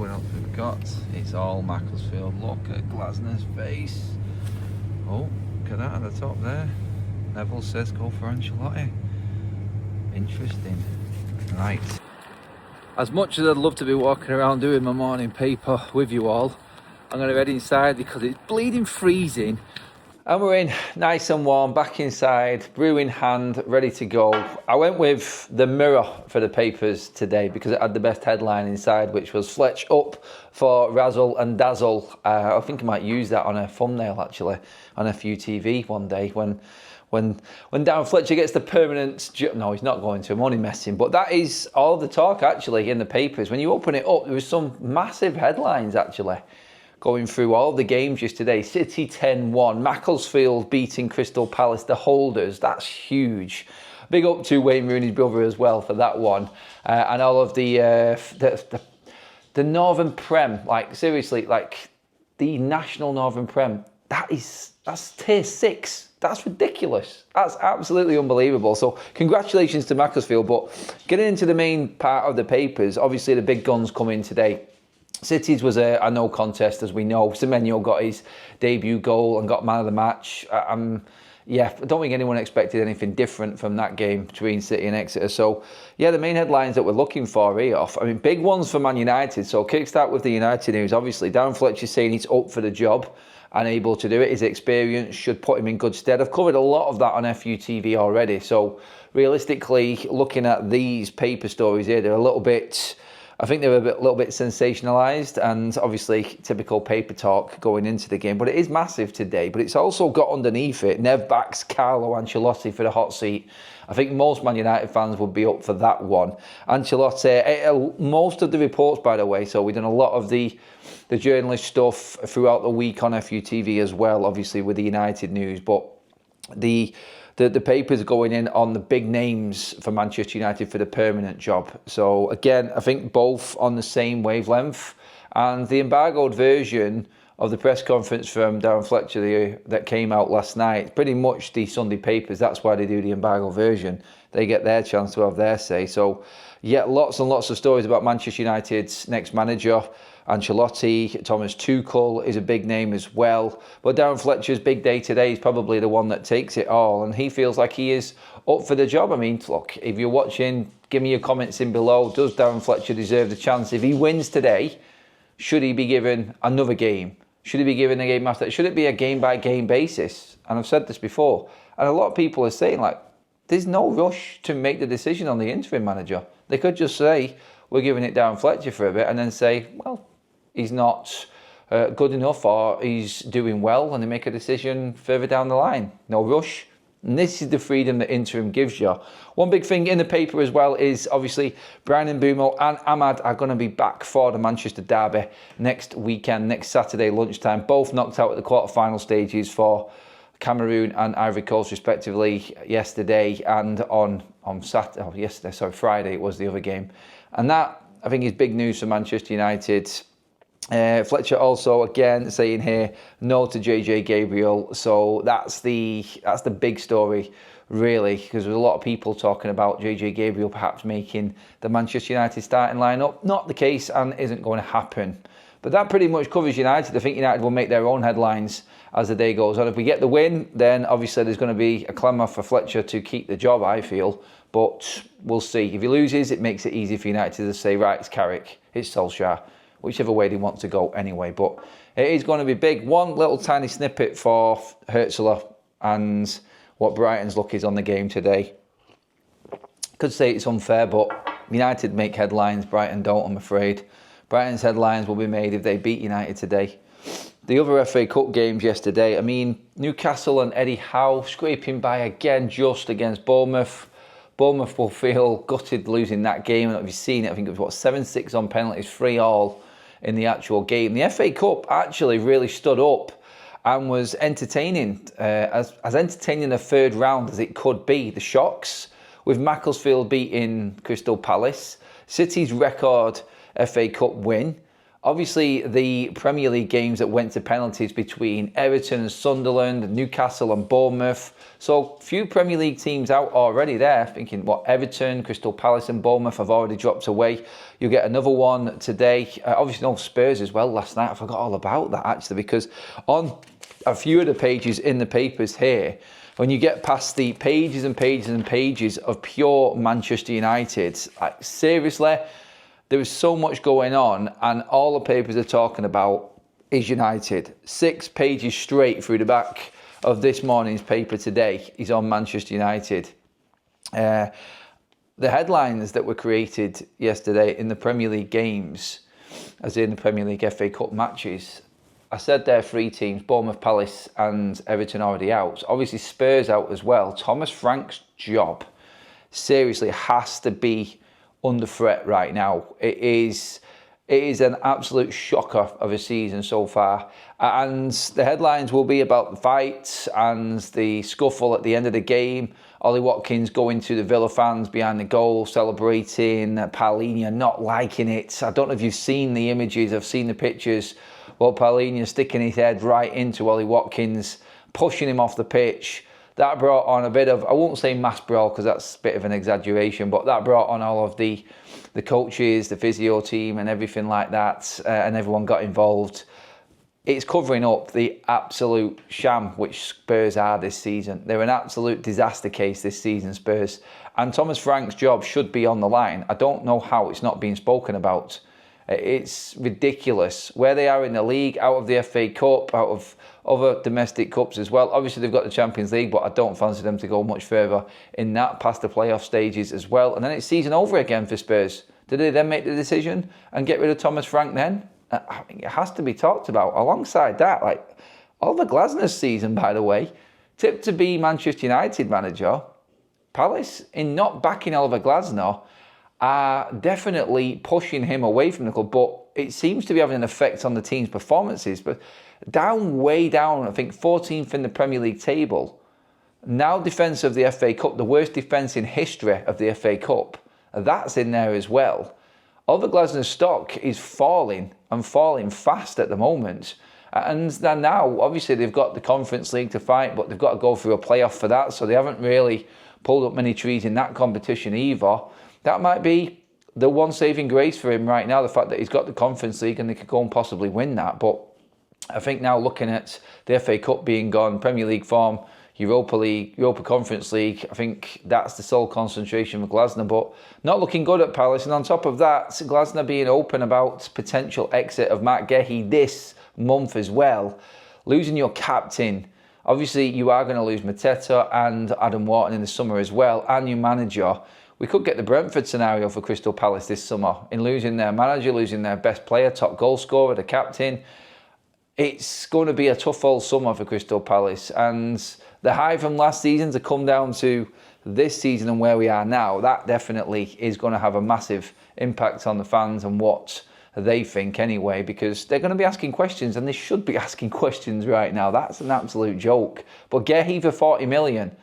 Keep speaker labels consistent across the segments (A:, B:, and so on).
A: Who else we've got? It's all Macclesfield. Look at Glasner's face. Oh, look at that at the top there. Neville says go for Ancelotti. Interesting. Right. As much as I'd love to be walking around doing my morning paper with you all, I'm going to head inside because it's bleeding freezing. And we're in nice and warm, back inside, brew in hand, ready to go. I went with the Mirror for the papers today because it had the best headline inside, which was Fletch up for Razzle and Dazzle. I think I might use that on a thumbnail actually, on FUTV one day when Darren Fletcher gets the permanent job. No, he's not going to, I'm only messing. But that is all the talk actually in the papers. When you open it up, there was some massive headlines actually. Going through all the games yesterday. City 10-1, Macclesfield beating Crystal Palace, the holders, that's huge. Big up to Wayne Rooney's brother as well for that one. And all of the Northern Prem, like seriously, like the National Northern Prem, that's tier 6. That's ridiculous. That's absolutely unbelievable. So congratulations to Macclesfield. But getting into the main part of the papers, obviously the big guns come in today. City's was a no contest, as we know. Semenyo got his debut goal and got man of the match. I don't think anyone expected anything different from that game between City and Exeter. So, yeah, the main headlines that we're looking for here off. I mean, big ones for Man United. So, kickstart with the United news. Obviously, Darren Fletcher saying he's up for the job and able to do it. His experience should put him in good stead. I've covered a lot of that on FUTV already. So, realistically, looking at these paper stories here, they're a little bit... I think they were a little bit sensationalised and obviously typical paper talk going into the game. But it is massive today. But it's also got underneath it, Nev backs Carlo Ancelotti for the hot seat. I think most Man United fans would be up for that one. Ancelotti, most of the reports, by the way, so we've done a lot of the journalist stuff throughout the week on FUTV as well, obviously with the United news. But the papers going in on the big names for Manchester United for the permanent job. So again, I think both on the same wavelength. And the embargoed version of the press conference from Darren Fletcher that came out last night, pretty much the Sunday papers, that's why they do the embargoed version. They get their chance to have their say. So yeah, lots and lots of stories about Manchester United's next manager. Ancelotti, Thomas Tuchel is a big name as well. But Darren Fletcher's big day today is probably the one that takes it all. And he feels like he is up for the job. I mean, look, if you're watching, give me your comments in below. Does Darren Fletcher deserve the chance? If he wins today, should he be given another game? Should he be given a game after? Should it be a game-by-game basis? And I've said this before. And a lot of people are saying, like, there's no rush to make the decision on the interim manager. They could just say, we're giving it Darren Fletcher for a bit, and then say, well, he's not good enough or he's doing well, and they make a decision further down the line. No rush. And this is the freedom that interim gives you. One big thing in the paper as well is obviously Brian Mbeumo and Ahmad are going to be back for the Manchester derby next weekend, next Saturday lunchtime. Both knocked out at the quarter-final stages for Cameroon and Ivory Coast respectively yesterday, and on Friday it was the other game. And that, I think, is big news for Manchester United. Fletcher also again saying here no to JJ Gabriel, so that's the big story really, because there's a lot of people talking about JJ Gabriel perhaps making the Manchester United starting lineup. Not the case and isn't going to happen. But that pretty much covers United. I think United will make their own headlines as the day goes on. If we get the win, then obviously there's going to be a clamour for Fletcher to keep the job, I feel. But we'll see. If he loses, it makes it easy for United to say, right, it's Carrick, it's Solskjaer, whichever way they want to go anyway. But it is going to be big. One little tiny snippet for Hertzler and what Brighton's look is on the game today. Could say it's unfair, but United make headlines, Brighton don't, I'm afraid. Brighton's headlines will be made if they beat United today. The other FA Cup games yesterday, I mean, Newcastle and Eddie Howe scraping by again just against Bournemouth. Bournemouth will feel gutted losing that game. And if you've seen it, I think it was 7-6 on penalties, 3-3 in the actual game. The FA Cup actually really stood up and was entertaining, as entertaining a third round as it could be. The shocks with Macclesfield beating Crystal Palace, City's record FA Cup win Obviously, the Premier League games that went to penalties between Everton and Sunderland, Newcastle and Bournemouth. So, few Premier League teams out already there. Thinking, Everton, Crystal Palace and Bournemouth have already dropped away. You'll get another one today. Obviously, no Spurs as well last night. I forgot all about that, actually, because on a few of the pages in the papers here, when you get past the pages and pages and pages of pure Manchester United, like, seriously, there is so much going on, and all the papers are talking about is United. 6 pages straight through the back of this morning's paper today is on Manchester United. The headlines that were created yesterday in the Premier League games, as in the Premier League FA Cup matches, I said there are 3 teams, Bournemouth, Palace and Everton already out. Obviously Spurs out as well. Thomas Frank's job seriously has to be under threat right now. It is an absolute shocker of a season so far, and the headlines will be about the fight and the scuffle at the end of the game. Ollie Watkins going to the Villa fans behind the goal, celebrating. Paulinho not liking it. I don't know if you've seen the images, I've seen the pictures. Well, Paulinho sticking his head right into Ollie Watkins, pushing him off the pitch. That brought on a bit of, I won't say mass brawl because that's a bit of an exaggeration, but that brought on all of the coaches, the physio team and everything like that, and everyone got involved. It's covering up the absolute sham which Spurs are this season. They're an absolute disaster case this season, Spurs. And Thomas Frank's job should be on the line. I don't know how it's not being spoken about. It's ridiculous where they are in the league, out of the FA Cup, out of other domestic cups as well. Obviously, they've got the Champions League, but I don't fancy them to go much further in that, past the playoff stages as well. And then it's season over again for Spurs. Did they then make the decision and get rid of Thomas Frank then? I think it has to be talked about. Alongside that, like Oliver Glasner's season, by the way, tipped to be Manchester United manager. Palace, in not backing Oliver Glasner, are definitely pushing him away from the club, but it seems to be having an effect on the team's performances. But way down, I think 14th in the Premier League table. Now defence of the FA Cup, the worst defence in history of the FA Cup. That's in there as well. Oliver Glasner's stock is falling and falling fast at the moment. And then now, obviously, they've got the Conference League to fight, but they've got to go through a playoff for that. So they haven't really pulled up many trees in that competition either. That might be the one saving grace for him right now, the fact that he's got the Conference League and they could go and possibly win that. But I think now looking at the FA Cup being gone, Premier League form, Europa League, Europa Conference League, I think that's the sole concentration for Glasner, but not looking good at Palace. And on top of that, Glasner being open about potential exit of Matt Gehi this month as well. Losing your captain, obviously you are going to lose Mateta and Adam Wharton in the summer as well, and your manager. We could get the Brentford scenario for Crystal Palace this summer, in losing their manager, losing their best player, top goal scorer, the captain. It's going to be a tough old summer for Crystal Palace, and the high from last season to come down to this season and where we are now, that definitely is going to have a massive impact on the fans and what they think anyway, because they're going to be asking questions, and they should be asking questions right now. That's an absolute joke. But Gehi for 40 million.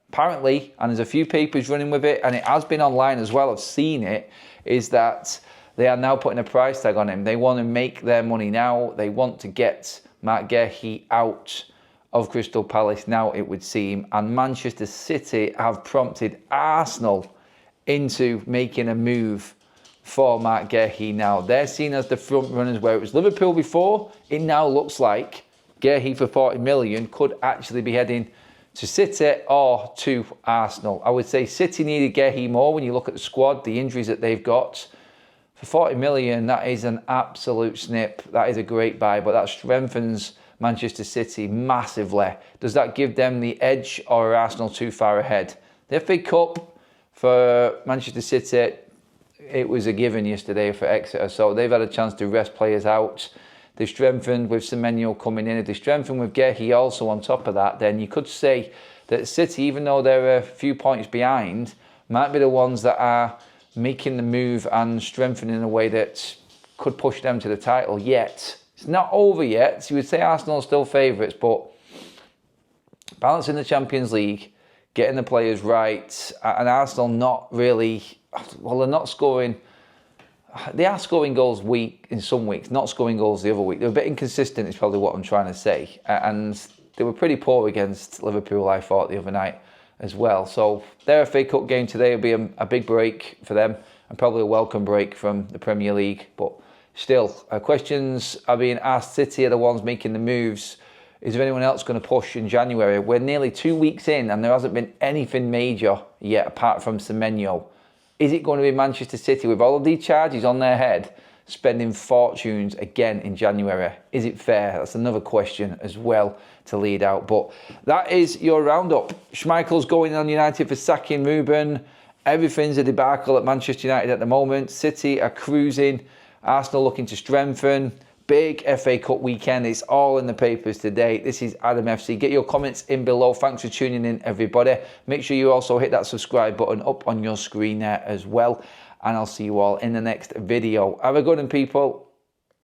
A: Apparently, and there's a few papers running with it, and it has been online as well, I've seen it, is that they are now putting a price tag on him. They want to make their money now. They want to get Matt Gehi out of Crystal Palace now, it would seem. And Manchester City have prompted Arsenal into making a move for Matt Gehi now. They're seen as the front runners where it was Liverpool before. It now looks like Gehi for 40 million could actually be heading to City or to Arsenal. I would say City needed Gehi more when you look at the squad, the injuries that they've got. For 40 million, that is an absolute snip. That is a great buy, but that strengthens Manchester City massively. Does that give them the edge, or are Arsenal too far ahead? The FA Cup for Manchester City, it was a given yesterday for Exeter, so they've had a chance to rest players out. They've strengthened with Semenyo coming in. If they strengthen with Gehi also on top of that, then you could say that City, even though they're a few points behind, might be the ones that are making the move and strengthening in a way that could push them to the title. Yet it's not over yet. So you would say Arsenal are still favourites, but balancing the Champions League, getting the players right, and Arsenal not really, well, they're not scoring they are scoring goals in some weeks, not scoring goals the other week. They're a bit inconsistent is probably what I'm trying to say. And they were pretty poor against Liverpool, I thought, the other night as well. So their FA Cup game today will be a big break for them and probably a welcome break from the Premier League. But still, questions are being asked. City are the ones making the moves. Is there anyone else going to push in January? We're nearly 2 weeks in and there hasn't been anything major yet apart from Semenyo. Is it going to be Manchester City with all of these charges on their head, spending fortunes again in January? Is it fair? That's another question as well to lead out. But that is your roundup. Schmeichel's going on United for sacking Ruben. Everything's a debacle at Manchester United at the moment. City are cruising. Arsenal looking to strengthen. Big FA Cup weekend. It's all in the papers today. This is Adam FC. Get your comments in below. Thanks for tuning in, everybody. Make sure you also hit that subscribe button up on your screen there as well. And I'll see you all in the next video. Have a good one, people.